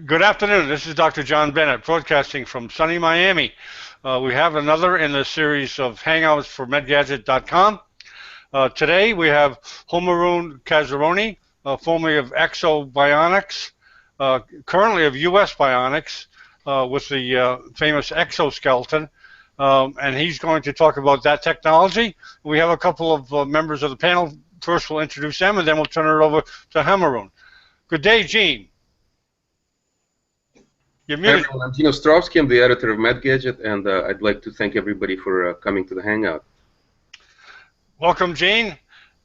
Good afternoon. This is Dr. John Bennett, broadcasting from sunny Miami. We have another in the series of Hangouts for MedGadget.com. Today we have Homayoon Kazerooni, formerly of Ekso Bionics, currently of US Bionics, with the famous Exoskeleton, and he's going to talk about that technology. We have a couple of members of the panel. First we'll introduce them, and then we'll turn it over to Homayoon. Good day, Gene. You're muted. Hi everyone, I'm Gene Ostrovsky. I'm the editor of MedGadget, and I'd like to thank everybody for coming to the Hangout. Welcome, Gene,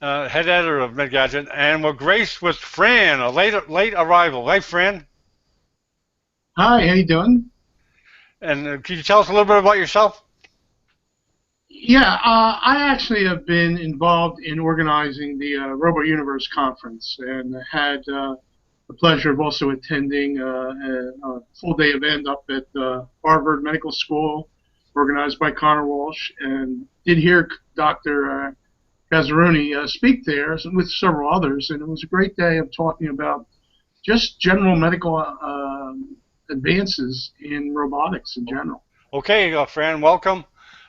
head editor of MedGadget, and we're graced with Fran, a late arrival. Hey, Fran. Hi, how you doing? And can you tell us a little bit about yourself? Yeah, I actually have been involved in organizing the Robo Universe conference, and had the pleasure of also attending a full-day event up at Harvard Medical School, organized by Connor Walsh, and did hear Dr. Kazerooni speak there with several others, and it was a great day of talking about just general medical advances in robotics in general. Okay, Fran, welcome.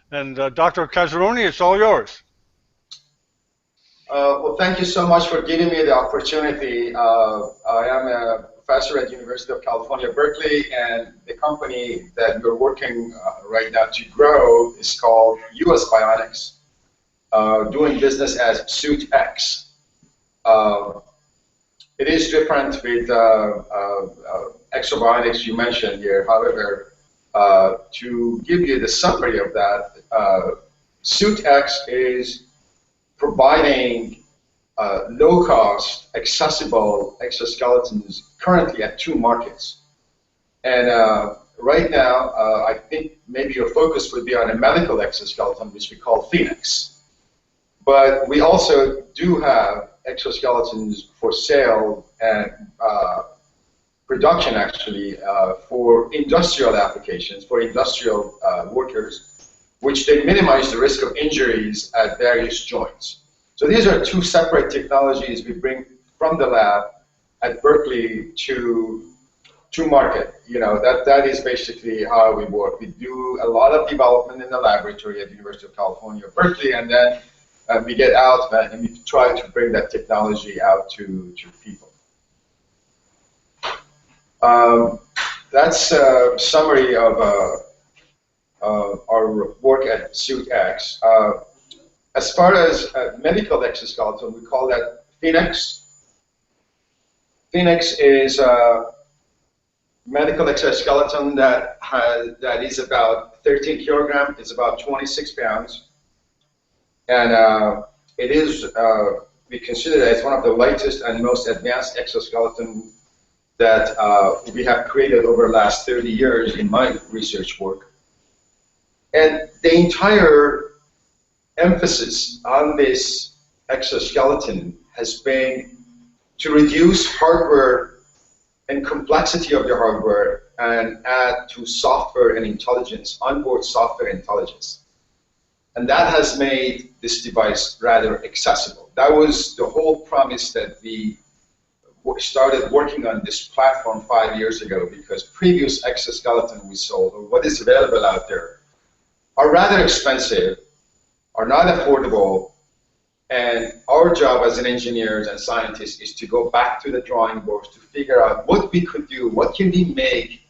And Dr. Kazerooni, it's all yours. Well, thank you so much for giving me the opportunity. I am a professor at the University of California, Berkeley, and the company that we're working right now to grow is called US Bionics, doing business as suitx. It is different with Ekso Bionics you mentioned here. However, to give you the summary of that, suitx is providing low-cost, accessible exoskeletons currently at 2 markets. And right now, I think maybe your focus would be on a medical exoskeleton, which we call Phoenix. But we also do have exoskeletons for sale and production, actually, for industrial applications, for industrial workers, which they minimize the risk of injuries at various joints. So these are 2 separate technologies we bring from the lab at Berkeley to market. You know, that is basically how we work. We do a lot of development in the laboratory at the University of California, Berkeley, and then we get out and we try to bring that technology out to people. That's a summary of our work at suitx. As far as medical exoskeleton, we call that Phoenix. Phoenix is a medical exoskeleton that is about 13 kilograms. It's about 26 pounds, and it is we consider it as one of the lightest and most advanced exoskeleton that we have created over the last 30 years in my research work. And the entire emphasis on this exoskeleton has been to reduce hardware and complexity of the hardware and add to software and intelligence, onboard software intelligence. And that has made this device rather accessible. That was the whole promise that we started working on this platform 5 years ago, because previous exoskeleton we sold, or what is available out there, are rather expensive, are not affordable, and our job as engineers and scientists is to go back to the drawing board to figure out what we could do, what can we make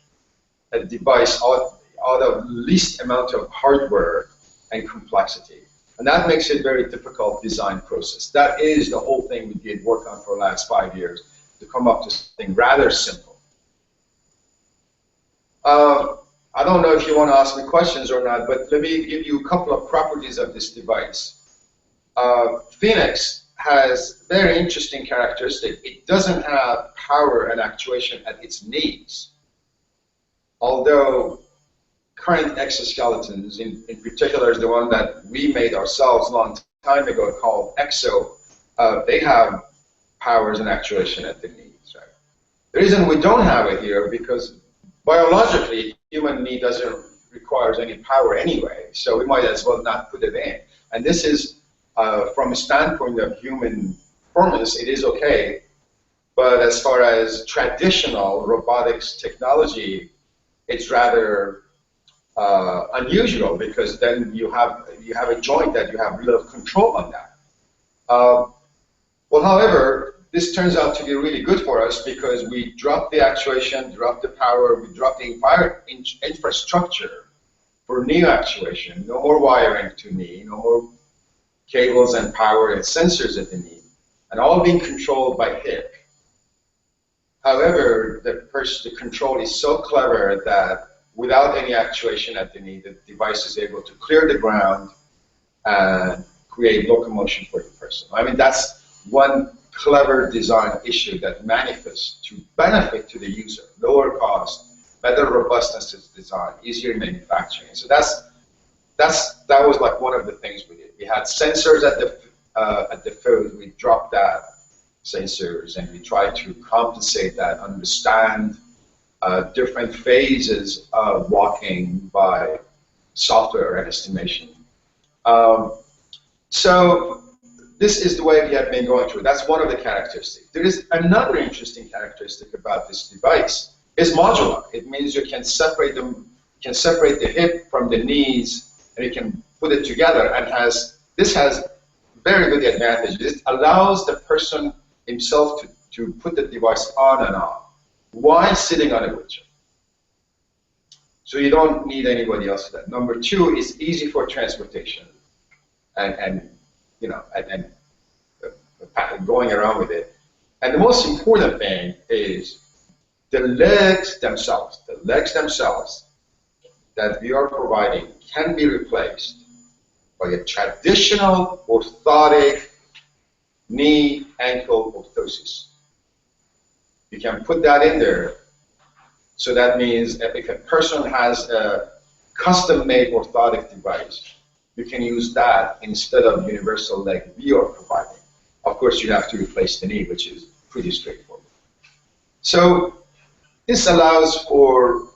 a device out of least amount of hardware and complexity. And that makes it a very difficult design process. That is the whole thing we did work on for the last 5 years, to come up with something rather simple. I don't know if you want to ask me questions or not, but let me give you a couple of properties of this device. Phoenix has very interesting characteristics. It doesn't have power and actuation at its knees, although current exoskeletons, in particular the one that we made ourselves a long time ago called Exo, they have powers and actuation at the knees. Right? The reason we don't have it here, because biologically, human knee doesn't require any power anyway, so we might as well not put it in. And this is, from a standpoint of human performance, it is okay, But as far as traditional robotics technology, it's rather unusual, because then you have a joint that you have little control on that. Well, however, this turns out to be really good for us, because we drop the actuation, drop the power, we drop the entire infrastructure for knee actuation. No more wiring to knee, no more cables and power and sensors at the knee, and all being controlled by hip. However, the control is so clever that without any actuation at the knee, the device is able to clear the ground and create locomotion for the person. I mean, that's one clever design issue that manifests to benefit to the user: lower cost, better robustness of design, easier manufacturing. So that was like one of the things we did. We had sensors at the foot. We dropped that sensors, and we tried to compensate that, understand different phases of walking by software and estimation. So this is the way we have been going through. That's one of the characteristics. There is another interesting characteristic about this device. It's modular. It means you can separate them, can separate the hip from the knees, and you can put it together. And this has very good advantages. It allows the person himself to put the device on and off while sitting on a wheelchair. So you don't need anybody else for that. Number two, it's easy for transportation and going around with it. And the most important thing is the legs themselves. The legs themselves that we are providing can be replaced by a traditional orthotic knee ankle orthosis. You can put that in there. So that means that if a person has a custom-made orthotic device, you can use that instead of universal leg we are providing. Of course, you have to replace the knee, which is pretty straightforward. So this allows for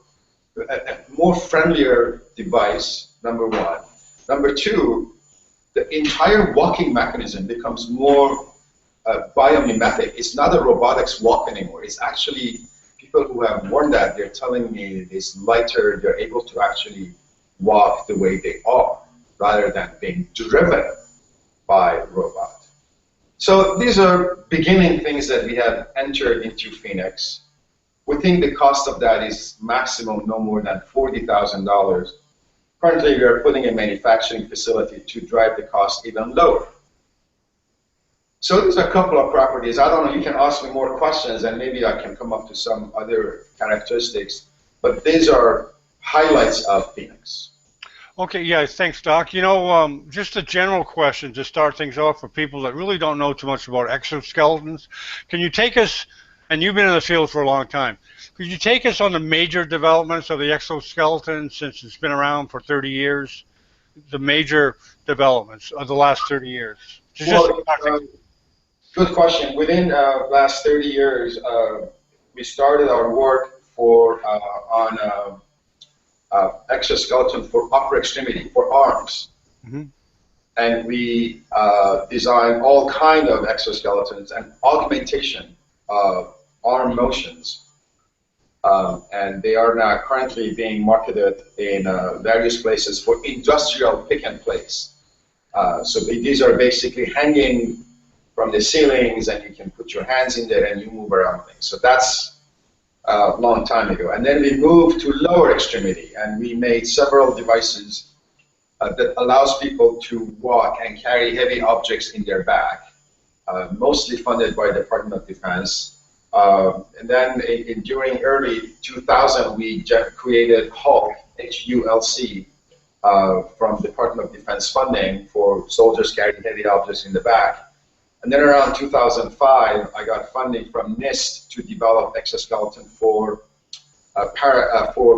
a more friendlier device, number one. Number two, the entire walking mechanism becomes more biomimetic. It's not a robotics walk anymore. It's actually, people who have worn that, they're telling me it's lighter, they're able to actually walk the way they are, rather than being driven by a robot. So these are beginning things that we have entered into Phoenix. We think the cost of that is maximum no more than $40,000. Currently, we are putting a manufacturing facility to drive the cost even lower. So there's a couple of properties. I don't know, you can ask me more questions and maybe I can come up to some other characteristics, but these are highlights of Phoenix. Okay, yeah, thanks, Doc. You know, just a general question to start things off for people that really don't know too much about exoskeletons. Can you take us, and you've been in the field for a long time, could you take us on the major developments of the exoskeleton since it's been around for 30 years, the major developments of the last 30 years? Good question. Within last 30 years, we started our work on exoskeleton for upper extremity, for arms. Mm-hmm. And we designed all kinds of exoskeletons and augmentation of arm motions. And they are now currently being marketed in various places for industrial pick and place. So these are basically hanging from the ceilings, and you can put your hands in there and you move around things. So that's a long time ago. And then we moved to lower extremity, and we made several devices that allows people to walk and carry heavy objects in their back, mostly funded by the Department of Defense. And then during early 2000, we created HULC, H-U-L-C, from Department of Defense funding for soldiers carrying heavy objects in the back. And then around 2005, I got funding from NIST to develop exoskeleton for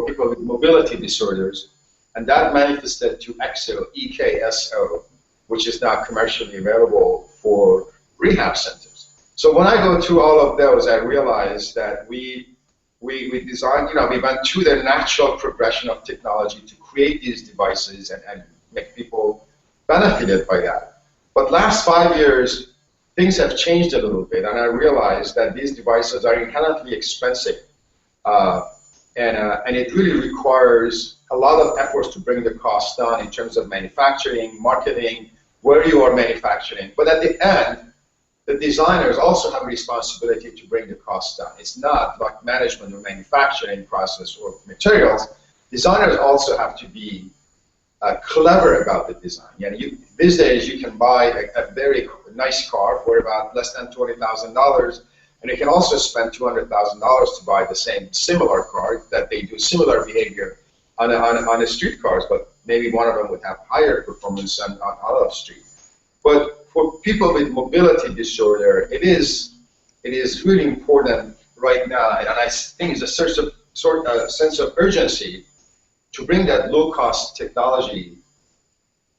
people with mobility disorders. And that manifested to Ekso, E-K-S-O, which is now commercially available for rehab centers. So when I go through all of those, I realize that we designed, we went through the natural progression of technology to create these devices and make people benefited by that. But last 5 years, things have changed a little bit, and I realized that these devices are inherently expensive, and it really requires a lot of efforts to bring the cost down in terms of manufacturing, marketing, where you are manufacturing. But at the end, the designers also have a responsibility to bring the cost down. It's not like management or manufacturing process or materials. Designers also have to be clever about the design. These days, you can buy a very nice car for about less than $20,000, and you can also spend $200,000 to buy the same similar car that they do similar behavior on the street cars, but maybe one of them would have higher performance on out of street. But for people with mobility disorder, it is really important right now, and I think it's a sense of urgency to bring that low-cost technology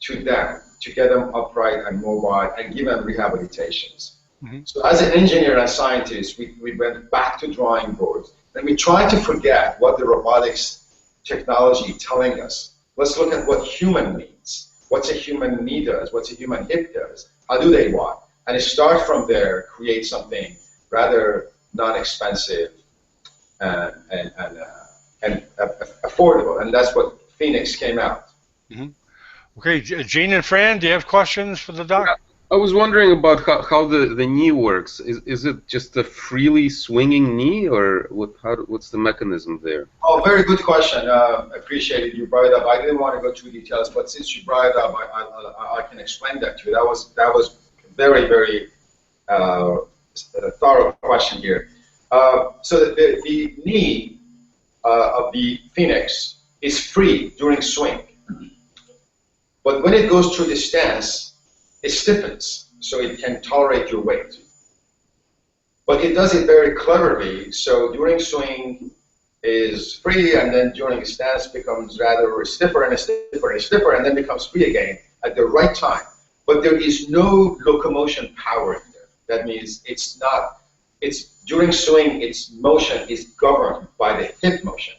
to them, to get them upright and mobile and give them rehabilitations. Mm-hmm. So as an engineer and scientist, we went back to drawing boards, and we tried to forget what the robotics technology is telling us. Let's look at what human needs. What's a human knee does? What's a human hip does? How do they walk? And start from there, create something rather non-expensive and affordable. And that's what Phoenix came out. Mm-hmm. Okay, Gene and Fran, do you have questions for the doc? I was wondering about how the knee works. Is it just a freely swinging knee, or what's the mechanism there? Oh, very good question. Appreciate it. You brought it up. I didn't want to go too details, but since you brought it up, I can explain that to you. That was very, very thorough question here. So the knee of the Phoenix is free during swing, but when it goes through the stance, it stiffens, so it can tolerate your weight. But it does it very cleverly, so during swing is free, and then during stance becomes rather stiffer and stiffer and stiffer, and then becomes free again at the right time. But there is no locomotion power in there. That means during swing, its motion is governed by the hip motion.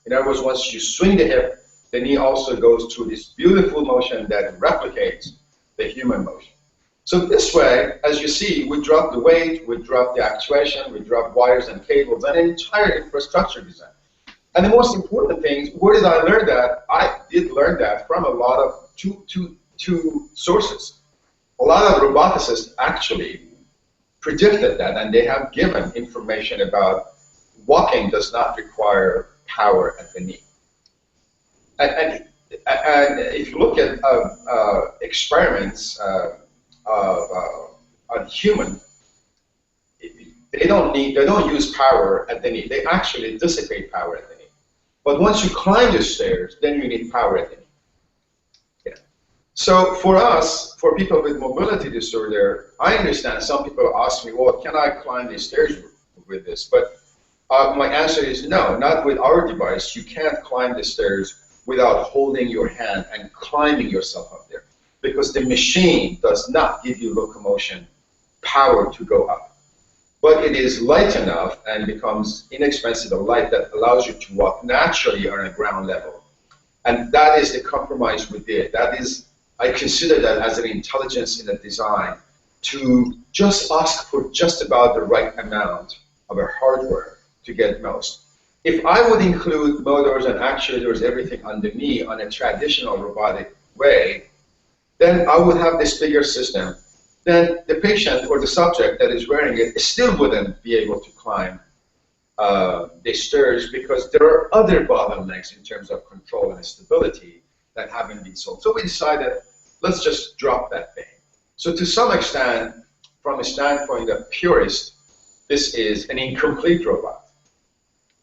In other words, once you swing the hip, the knee also goes through this beautiful motion that replicates the human motion. So this way, as you see, we drop the weight, we drop the actuation, we drop wires and cables, and an entire infrastructure design. And the most important thing, where did I learn that? I did learn that from a lot of two sources. A lot of roboticists actually predicted that, and they have given information about walking does not require power at the knee. And if you look at experiments on human, they don't use power at the knee. They actually dissipate power at the knee. But once you climb the stairs, then you need power at the knee. Yeah. So for us, for people with mobility disorder, I understand some people ask me, well, can I climb the stairs with this? But my answer is no, not with our device. You can't climb the stairs without holding your hand and climbing yourself up there, because the machine does not give you locomotion power to go up. But it is light enough and becomes inexpensive light that allows you to walk naturally on a ground level. And that is the compromise we did. That is, I consider that as an intelligence in the design, to just ask for just about the right amount of a hardware to get most. If I would include motors and actuators, everything on the knee on a traditional robotic way, then I would have this bigger system. Then the patient or the subject that is wearing it still wouldn't be able to climb the stairs, because there are other bottlenecks in terms of control and stability that haven't been solved. So we decided, let's just drop that thing. So to some extent, from a standpoint of purist, this is an incomplete robot.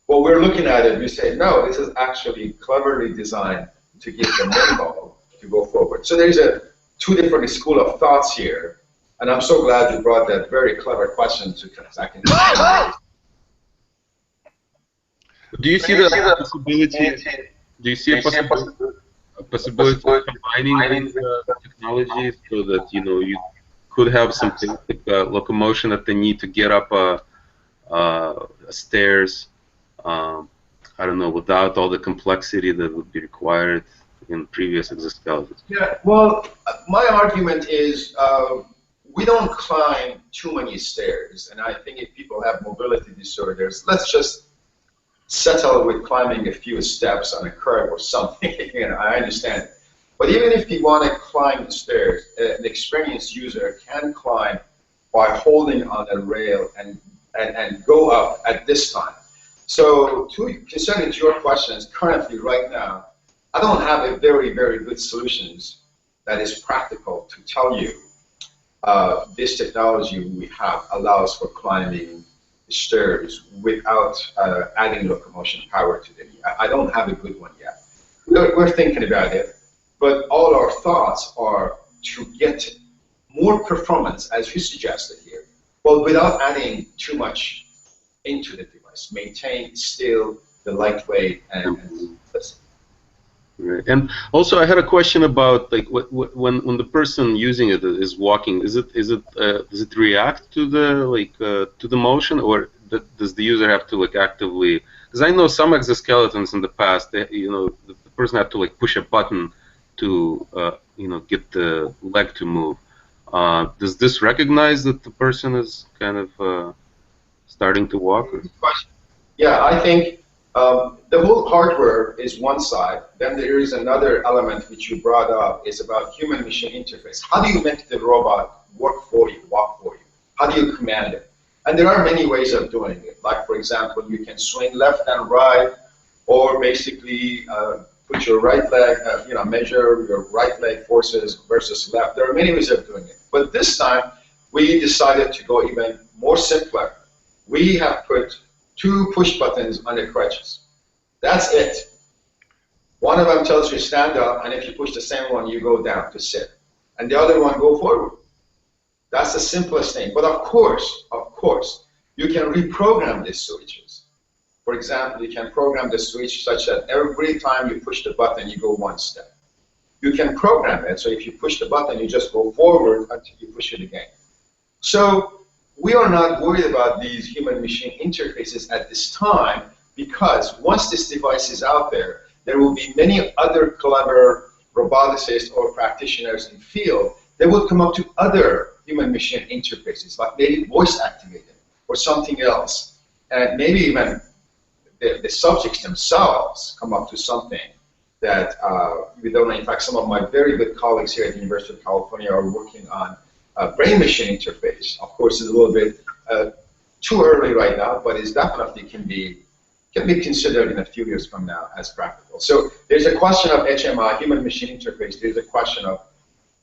Well, we're looking at it, we say, no, this is actually cleverly designed to give the minimal to go forward. So there's two different school of thoughts here, and I'm so glad you brought that very clever question to Kazakhstan. Do you see the possibility? Do you see a possibility of combining these technologies so that you could have something like locomotion at the knee to get up stairs? I don't know, without all the complexity that would be required in previous exoskeletons. Yeah, well, my argument is we don't climb too many stairs, and I think if people have mobility disorders, let's just settle with climbing a few steps on a curb or something. I understand. But even if you want to climb the stairs, an experienced user can climb by holding on a rail and go up at this time. So concerning your questions, currently, right now, I don't have a very, very good solutions that is practical to tell you this technology we have allows for climbing stairs without adding locomotion power to the knee. I don't have a good one yet. We're thinking about it, but all our thoughts are to get more performance, as you suggested here, but without adding too much into the device. Maintain still the lightweight and simplicity. Right. And also, I had a question about like when the person using it is walking, does it react to the motion, or does the user have to like actively? Because I know some exoskeletons in the past, the person had to like push a button to get the leg to move. Does this recognize that the person is kind of starting to walk? Yeah, I think the whole hardware is one side. Then there is another element which you brought up, is about human-machine interface. How do you make the robot work for you, walk for you? How do you command it? And there are many ways of doing it. Like, for example, you can swing left and right, or basically put your right leg, measure your right leg forces versus left. There are many ways of doing it. But this time, we decided to go even more simpler. We have put 2 push buttons on the crutches. That's it. One of them tells you stand up, and if you push the same one, you go down to sit. And the other one, go forward. That's the simplest thing. But of course, you can reprogram these switches. For example, you can program the switch such that every time you push the button, you go 1 step. You can program it, so if you push the button, you just go forward until you push it again. So we are not worried about these human-machine interfaces at this time, because once this device is out there, there will be many other clever roboticists or practitioners in the field that will come up to other human-machine interfaces, like maybe voice-activated or something else. And maybe even the subjects themselves come up to something that we don't know. In fact, some of my very good colleagues here at the University of California are working on brain-machine interface. Of course, it's a little bit too early right now, but it definitely can be considered in a few years from now as practical. So there's a question of HMI, human-machine interface. There's a question of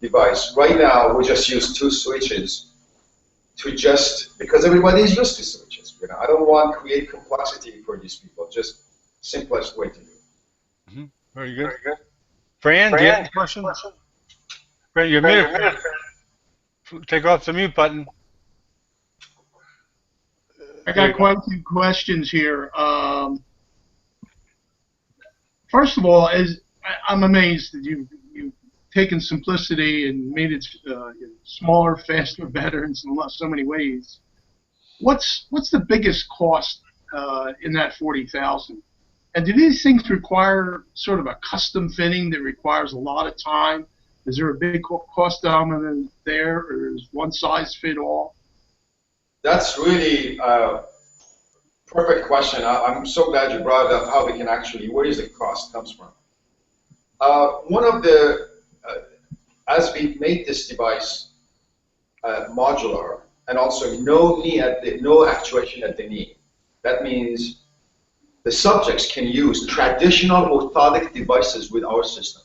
device. Right now, we just use 2 switches because everybody is used to switches. I don't want to create complexity for these people. Just simplest way to do it. Mm-hmm. Very good. Fran, do you have a question? Fran, you're muted. Take off the mute button. I got quite a few questions here. First of all, I'm amazed that you've taken simplicity and made it smaller, faster, better in so many ways. What's the biggest cost in that $40,000? And do these things require sort of a custom fitting that requires a lot of time? Is there a big cost element there, or is one size fit all? That's really a perfect question. I'm so glad you brought up how we can actually, where does the cost comes from? One of the, as we made this device modular, and also no actuation at the knee. That means the subjects can use traditional orthotic devices with our system.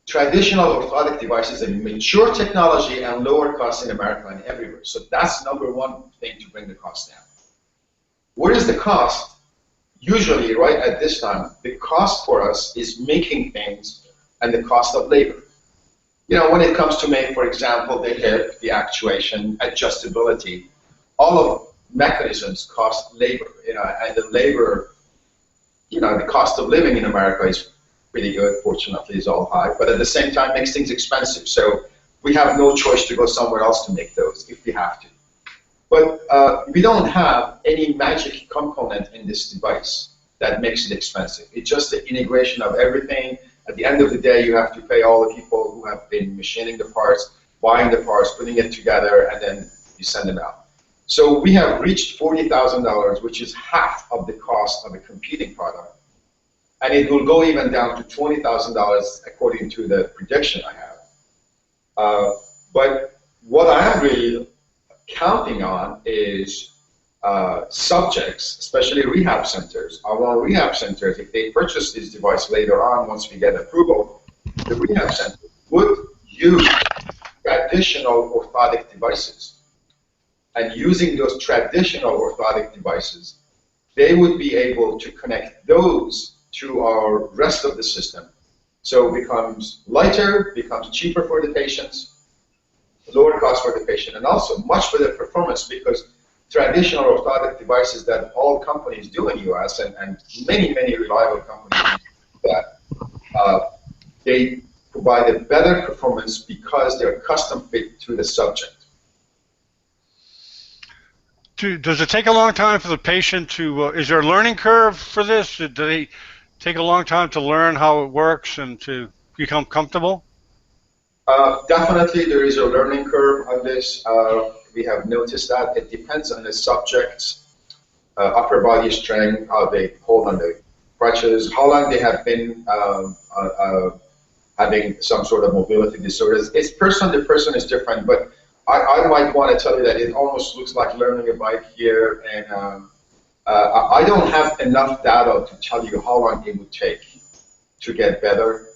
Traditional orthotic devices are mature technology and lower cost in America and everywhere. So that's number one thing to bring the cost down. What is the cost? Usually, right at this time, the cost for us is making things and the cost of labor. When it comes to make, for example, the hip, the actuation, adjustability, all of mechanisms cost labor. And the labor, the cost of living in America is pretty good, fortunately, is all high, but at the same time makes things expensive. So we have no choice to go somewhere else to make those if we have to. But we don't have any magic component in this device that makes it expensive. It's just the integration of everything. At the end of the day, you have to pay all the people who have been machining the parts. buying the parts, putting it together, and then you send them out. So we have reached $40,000, which is half of the cost of a competing product. And it will go even down to $20,000 according to the prediction I have. But what I am really counting on is subjects, especially rehab centers. Our rehab centers, if they purchase this device later on, once we get approval, the rehab center would use traditional orthotic devices. And using those traditional orthotic devices, they would be able to connect those to our rest of the system. So it becomes lighter, becomes cheaper for the patients, lower cost for the patient, and also much better performance, because traditional orthotic devices that all companies do in the US, and many, many reliable companies do that, they provide a better performance because they're custom fit to the subject. Does it take a long time for the patient to, is there a learning curve for this? Do they take a long time to learn how it works and to become comfortable? Definitely there is a learning curve on this. We have noticed that. It depends on the subject's upper body strength, how they hold on the crutches, how long they have been having some sort of mobility disorders. It's person to person is different, but I might want to tell you that it almost looks like learning a bike here, and I don't have enough data to tell you how long it would take to get better.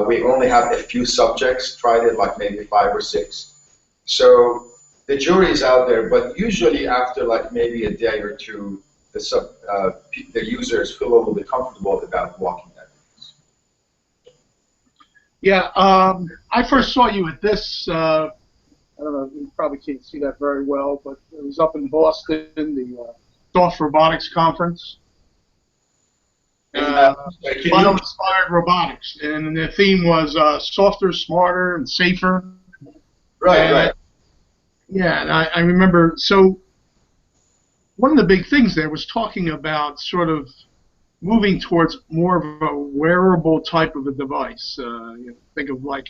We only have a few subjects tried it, like maybe 5 or 6. So the jury is out there, but usually after like maybe a day or two, the users feel a little bit comfortable about walking that. Yeah, I first saw you at this, I don't know, you probably can't see that very well, but it was up in Boston, the Soft Robotics Conference. Bio-inspired robotics, and the theme was softer, smarter, and safer. Right. Yeah, and I remember, so one of the big things there was talking about sort of moving towards more of a wearable type of a device. Think of like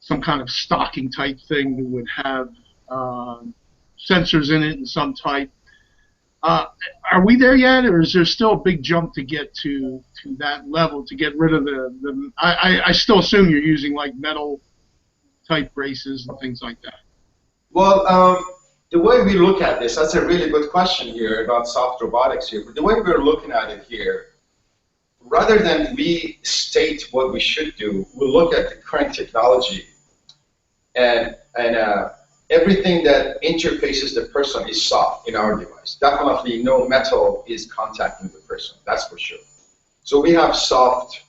some kind of stocking type thing that would have sensors in it and some type. Are we there yet, or is there still a big jump to get to that level, to get rid of the I still assume you're using like metal type braces and things like that. Well, the way we look at this, that's a really good question here about soft robotics here. But the way we're looking at it here, rather than we state what we should do, we'll look at the current technology, and everything that interfaces the person is soft in our device. Definitely no metal is contacting the person, that's for sure. So we have soft,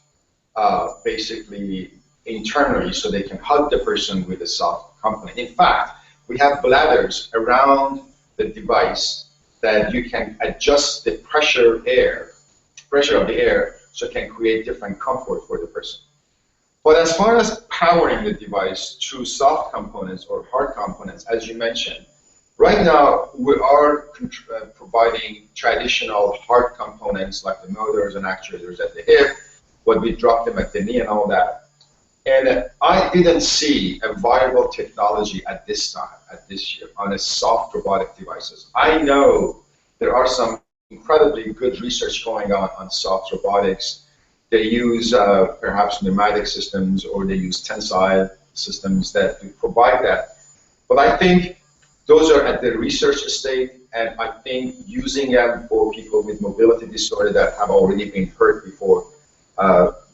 basically internally, so they can hug the person with a soft component. In fact, we have bladders around the device that you can adjust the pressure of the air, so it can create different comfort for the person. But as far as powering the device through soft components or hard components, as you mentioned, right now we are providing traditional hard components like the motors and actuators at the hip, but we drop them at the knee and all that. And I didn't see a viable technology at this time, at this year, on a soft robotic devices. I know there are some incredibly good research going on soft robotics. They use perhaps pneumatic systems, or they use tensile systems that provide that. But I think those are at the research state, and I think using them for people with mobility disorder that have already been hurt before,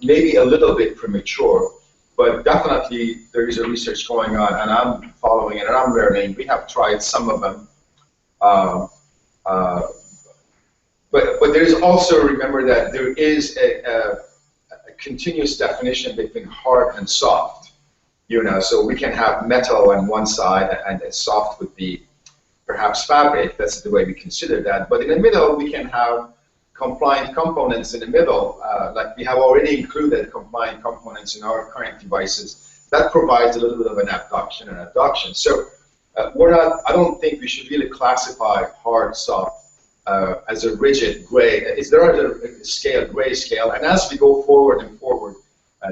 maybe a little bit premature, but definitely there is a research going on, and I'm following it, and I'm learning. We have tried some of them. But there is also, remember that there is a continuous definition between hard and soft, so we can have metal on one side and soft would be perhaps fabric. That's the way we consider that. But in the middle, we can have compliant components in the middle, like we have already included compliant components in our current devices. That provides a little bit of an abduction and adduction. So I don't think we should really classify hard, soft as a rigid gray. There is a scale, gray scale, and as we go forward and forward,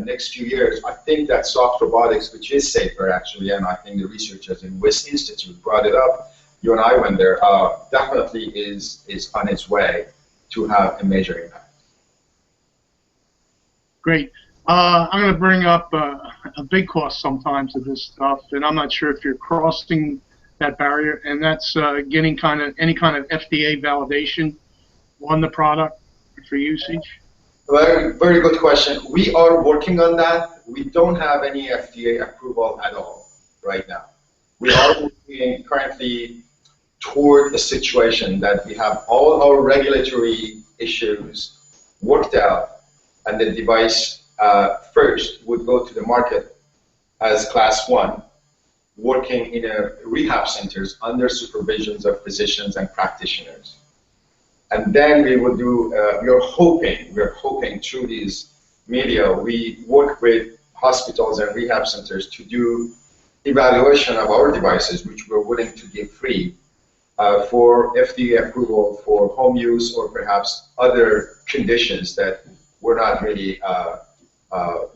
next few years, I think that soft robotics, which is safer actually, and I think the researchers in West Institute brought it up, you and I went there, definitely is on its way to have a major impact. Great. I'm going to bring up a big cost sometimes of this stuff, and I'm not sure if you're crossing that barrier, and that's getting any kind of FDA validation on the product for usage. Very, very good question. We are working on that. We don't have any FDA approval at all right now. We are working currently toward a situation that we have all our regulatory issues worked out, and the device first would go to the market as Class 1, working in rehab centers under supervisions of physicians and practitioners. And then we will do, we're hoping through these media, we work with hospitals and rehab centers to do evaluation of our devices, which we're willing to give free for FDA approval for home use or perhaps other conditions that we're not really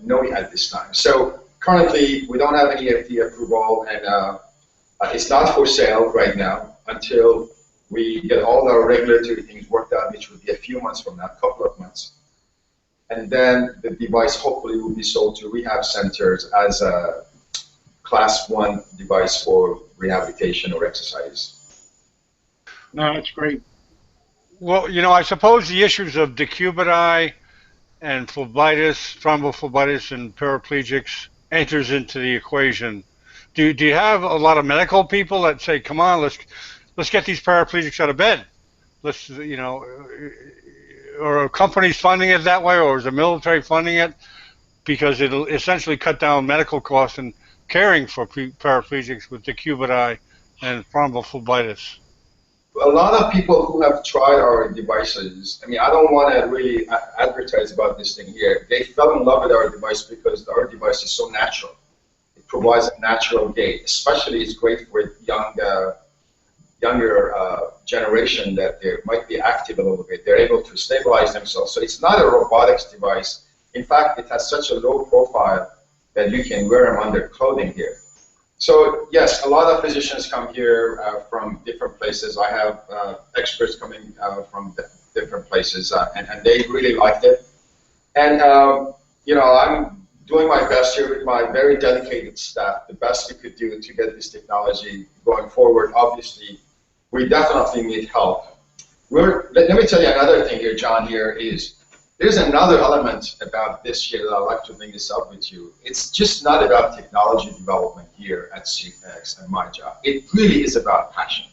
knowing at this time. So currently, we don't have any FDA approval, and it's not for sale right now until we get all our regulatory things worked out, which will be a few months from now, a couple of months. And then the device hopefully will be sold to rehab centers as a Class 1 device for rehabilitation or exercise. No, that's great. Well, you know, I suppose the issues of decubiti and phlebitis, thrombophlebitis, and paraplegics enters into the equation. Do you have a lot of medical people that say, "Come on, let's get these paraplegics out of bed"? Let's, you know, or are companies funding it that way, or is the military funding it? Because it'll essentially cut down medical costs and caring for paraplegics with decubiti and thrombophlebitis. A lot of people who have tried our devices, I mean, I don't want to really advertise about this thing here. They fell in love with our device because our device is so natural. It provides a natural gait. Especially, it's great for younger generation that they might be active a little bit. They're able to stabilize themselves. So it's not a robotics device. In fact, it has such a low profile that you can wear them under clothing here. So yes, a lot of physicians come here from different places. I have experts coming from different places, and they really liked it. And you know, I'm doing my best here with my very dedicated staff, the best we could do to get this technology going forward. Obviously, we definitely need help. Let me tell you another thing here, John. Here is there's another element about this year that I'd like to bring this up with you. It's just not about technology development here at suitx and my job. It really is about passion.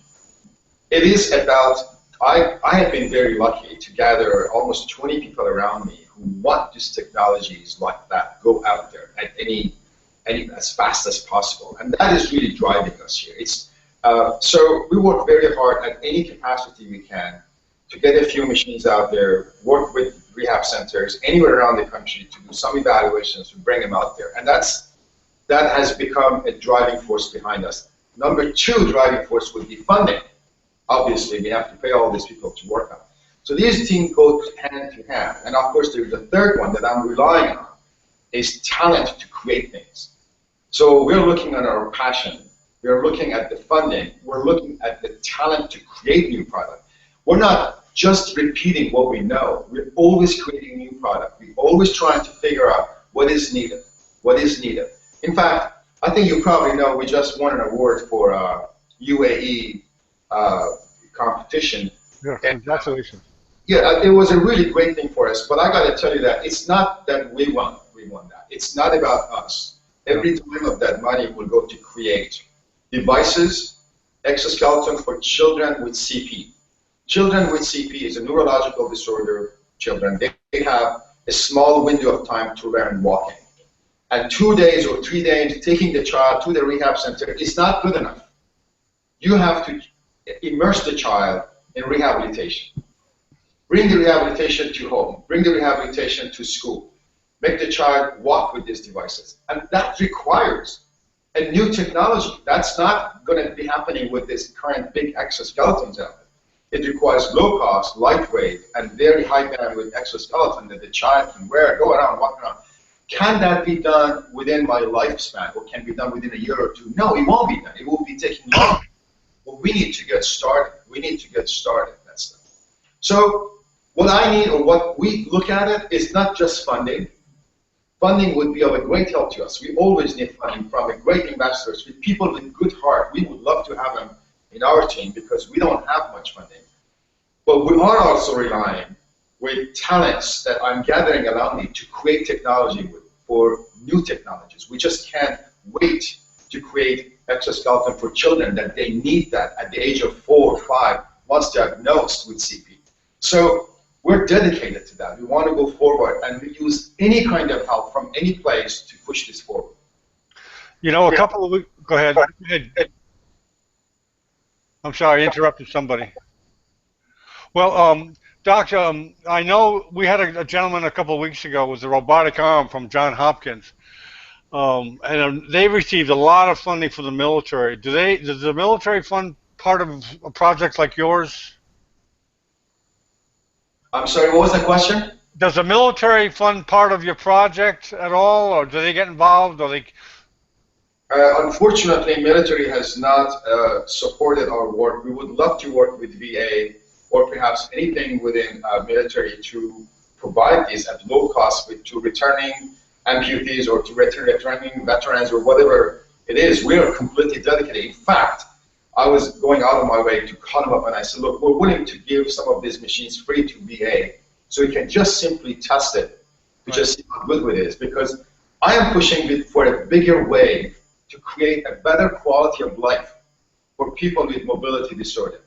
It is about, I have been very lucky to gather almost 20 people around me who want these technologies like that go out there at any as fast as possible. And that is really driving us here. It's, so we work very hard at any capacity we can to get a few machines out there, work with rehab centers anywhere around the country to do some evaluations, to bring them out there. And that has become a driving force behind us. Number two driving force would be funding. Obviously, we have to pay all these people to work on. So these things go hand to hand. And of course, there's a third one that I'm relying on, is talent to create things. So we're looking at our passion. We're looking at the funding. We're looking at the talent to create new product. We're not just repeating what we know. We're always creating new product. We're always trying to figure out what is needed. What is needed. In fact, I think you probably know we just won an award for UAE competition. Yeah, congratulations. Yeah, it was a really great thing for us. But I got to tell you that it's not that we won that. It's not about us. Every dime of that money will go to create devices, exoskeleton for children with CP. Children with CP is a neurological disorder. Children, they have a small window of time to learn walking. And 2 days or 3 days taking the child to the rehab center is not good enough. You have to immerse the child in rehabilitation. Bring the rehabilitation to home. Bring the rehabilitation to school. Make the child walk with these devices. And that requires a new technology. That's not going to be happening with this current big exoskeletons out there. It requires low cost, lightweight, and very high bandwidth exoskeleton that the child can wear, go around, walk around. Can that be done within my lifespan, or can be done within a year or two? No, it won't be done. It will be taking long. But we need to get started. We need to get started. That stuff. So what I need, or what we look at it, is not just funding. Funding would be of a great help to us. We always need funding from a great investors, with people with good heart. We would love to have them in our team because we don't have much funding. But we are also relying with talents that I'm gathering around me to create technology for new technologies. We just can't wait to create exoskeleton for children, that they need that at the age of 4 or 5 once diagnosed with CP. So we're dedicated to that. We want to go forward, and we use any kind of help from any place to push this forward. You know, a couple of weeks. Go ahead. I'm sorry, I interrupted somebody. Well, Doc, I know we had a gentleman a couple of weeks ago with a robotic arm from Johns Hopkins, and they received a lot of funding from the military. Does the military fund part of a project like yours? I'm sorry, what was the question? Does the military fund part of your project at all, or do they get involved, or they? Unfortunately, military has not supported our work. We would love to work with VA, or perhaps anything within military, to provide these at low cost to returning amputees or to returning veterans or whatever it is. We are completely dedicated. In fact, I was going out of my way to call them up, and I said, look, we're willing to give some of these machines free to VA so you can just simply test it to just see how good it is, because I am pushing for a bigger wave to create a better quality of life for people with mobility disorder.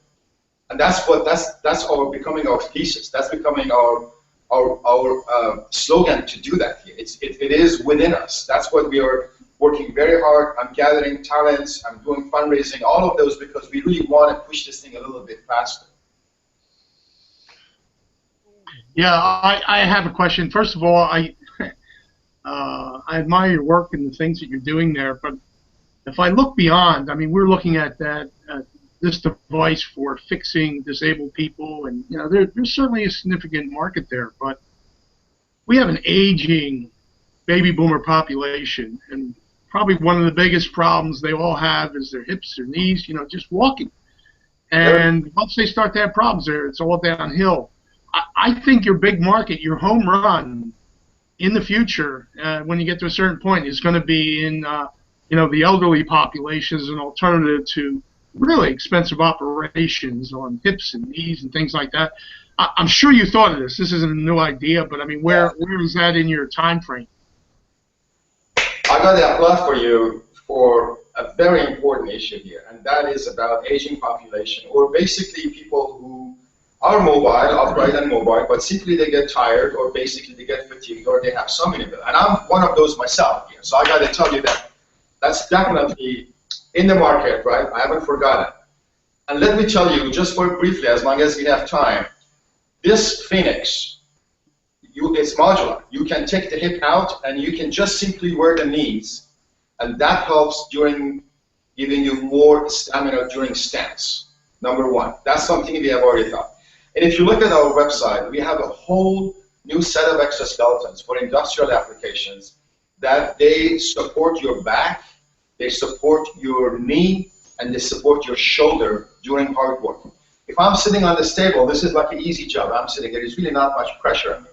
And that's becoming our thesis. That's becoming our slogan to do that here. It is within us. That's what we are working very hard. I'm gathering talents. I'm doing fundraising, all of those, because we really want to push this thing a little bit faster. Yeah, I have a question. First of all, I admire your work and the things that you're doing there. But if I look beyond, I mean, we're looking at that this device for fixing disabled people, and you know, there's certainly a significant market there. But we have an aging baby boomer population, and probably one of the biggest problems they all have is their hips, their knees, you know, just walking. And once they start to have problems there, it's all downhill. I think your big market, your home run in the future, when you get to a certain point, is going to be in, you know, the elderly population as an alternative to really expensive operations on hips and knees and things like that. I'm sure you thought of this. This isn't a new idea, but I mean, where is that in your time frame? I got the applause for you for a very important issue here, and that is about aging population, or basically people who are mobile, upright and mobile, but simply they get tired, or basically they get fatigued, or they have some inability. And I'm one of those myself here, so I got to tell you that that's definitely in the market, right? I haven't forgotten. And let me tell you, just for briefly, as long as we have time, this Phoenix, it's modular. You can take the hip out, and you can just simply wear the knees, and that helps during giving you more stamina during stance. Number one, that's something we have already thought. And if you look at our website, we have a whole new set of exoskeletons for industrial applications that they support your back, they support your knee, and they support your shoulder during hard work. If I'm sitting on this table, this is like an easy job. I'm sitting there, there's really not much pressure on me.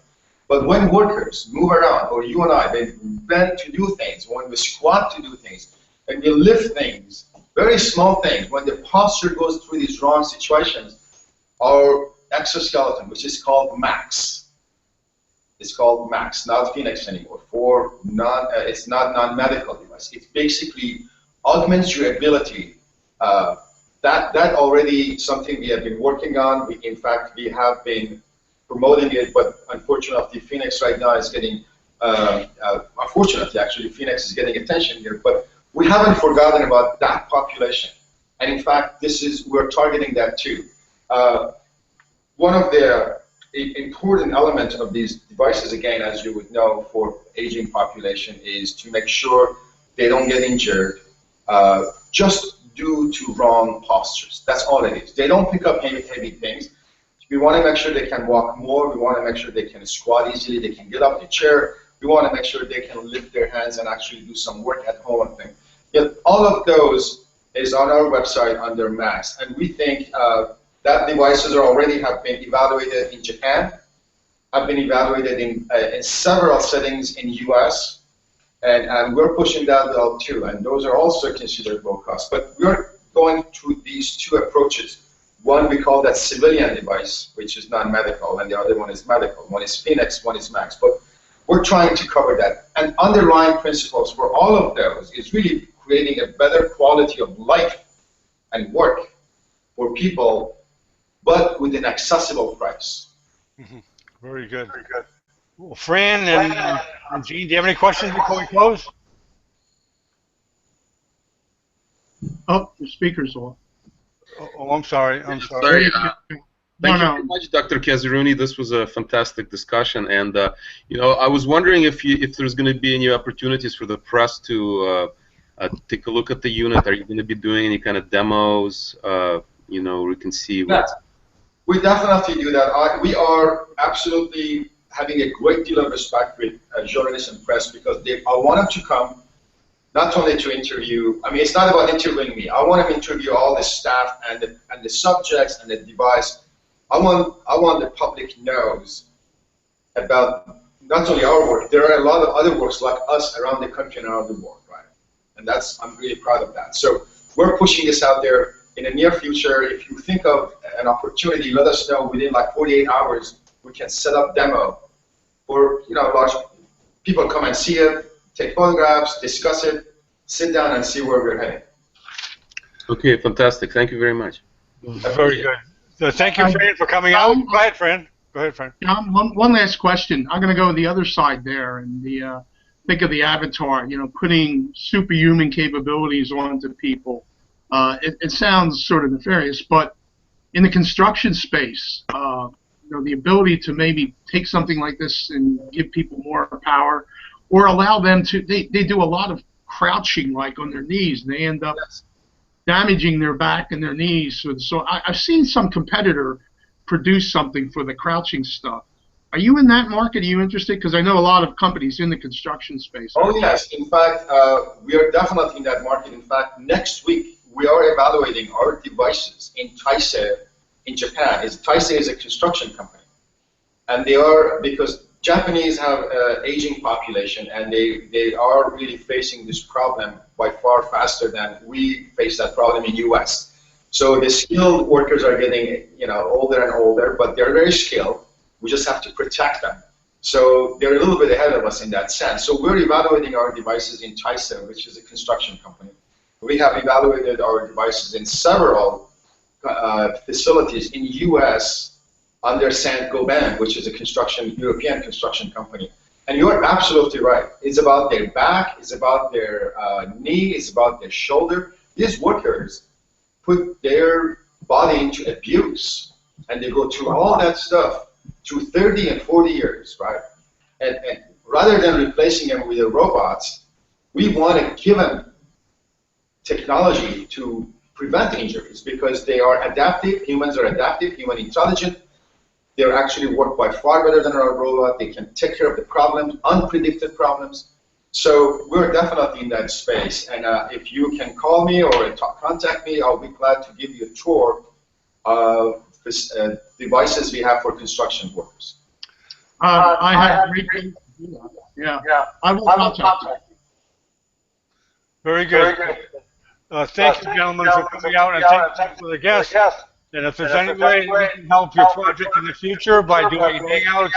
But when workers move around, or you and I, they bend to do things, when we squat to do things, and we lift things, very small things, when the posture goes through these wrong situations, our exoskeleton, which is called Max, it's called Max, not Phoenix anymore, it's not non-medical device. It basically augments your ability. That already something we have been working on. In fact, we have been promoting it, but unfortunately, Phoenix right now is getting, unfortunately, actually, Phoenix is getting attention here, but we haven't forgotten about that population. And in fact, we're targeting that too. One of the important elements of these devices, again, as you would know, for aging population, is to make sure they don't get injured just due to wrong postures. That's all it is. They don't pick up heavy things. We want to make sure they can walk more. We want to make sure they can squat easily. They can get up the chair We want to make sure they can lift their hands and actually do some work at home and things. Yet all of those is on our website under MAX, and we think that devices already have been evaluated in Japan, have been evaluated in several settings in US, and we're pushing that out too, and those are also considered low cost. But we're going through these two approaches. One we call that civilian device, which is non-medical, and the other one is medical. One is Phoenix, one is Max. But we're trying to cover that. And underlying principles for all of those is really creating a better quality of life and work for people, but with an accessible price. Mm-hmm. Very good. Very good. Well, Fran and Gene, do you have any questions before we close? Oh, the speaker's off. Oh, I'm sorry. I'm sorry. Thank you very much, Dr. Kazerooni. This was a fantastic discussion, and you know, I was wondering if there's going to be any opportunities for the press to take a look at the unit. Are you going to be doing any kind of demos? You know, we can see what. We definitely do that. We are absolutely having a great deal of respect with journalists and press because I want them to come. Not only to interview, I mean, it's not about interviewing me. I want to interview all the staff and the subjects and the device. I want the public knows about not only our work. There are a lot of other works like us around the country and around the world, right? And I'm really proud of that. So we're pushing this out there in the near future. If you think of an opportunity, let us know within like 48 hours. We can set up demo, or large people come and see it. Take photographs, discuss it, sit down and see where we're heading. Okay, fantastic. Thank you very much. Very good. So thank you, Fran, for coming out. Go ahead, Fran. Go ahead, Fran. One last question. I'm going to go to the other side there and think of the avatar, putting superhuman capabilities onto people. It sounds sort of nefarious, but in the construction space, the ability to maybe take something like this and give people more power, or allow them to, they do a lot of crouching like on their knees, and they end up damaging their back and their knees. So I've seen some competitor produce something for the crouching stuff. Are you in that market? Are you interested? Because I know a lot of companies in the construction space. Oh yes, in fact, we are definitely in that market. In fact, next week we are evaluating our devices in Taisei in Japan. Taisei is a construction company, and they are, because Japanese have an aging population, and they are really facing this problem by far faster than we face that problem in U.S. So the skilled workers are getting older and older, but they're very skilled. We just have to protect them. So they're a little bit ahead of us in that sense. So we're evaluating our devices in Taisei, which is a construction company. We have evaluated our devices in several facilities in U.S. under Saint-Gobain, which is a European construction company. And you're absolutely right. It's about their back, it's about their knee, it's about their shoulder. These workers put their body into abuse, and they go through all that stuff through 30 and 40 years, right? And rather than replacing them with the robots, we want to give them technology to prevent injuries, because they are adaptive. Humans are adaptive, human intelligent. They actually work by far better than our robot. They can take care of the problems, unpredicted problems. So we're definitely in that space. And if you can call me or contact me, I'll be glad to give you a tour of devices we have for construction workers. I have yeah. I will contact you. Very good. Thank you, gentlemen, for coming out, and thank you for the guests. And if there's any way we can help your project in the future by doing hangouts,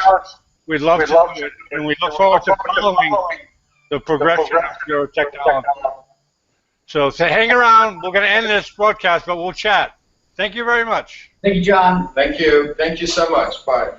we'd love to do it. And we look forward to following the progression of your technology. So hang around. We're going to end this broadcast, but we'll chat. Thank you very much. Thank you, John. Thank you. Thank you so much. Bye.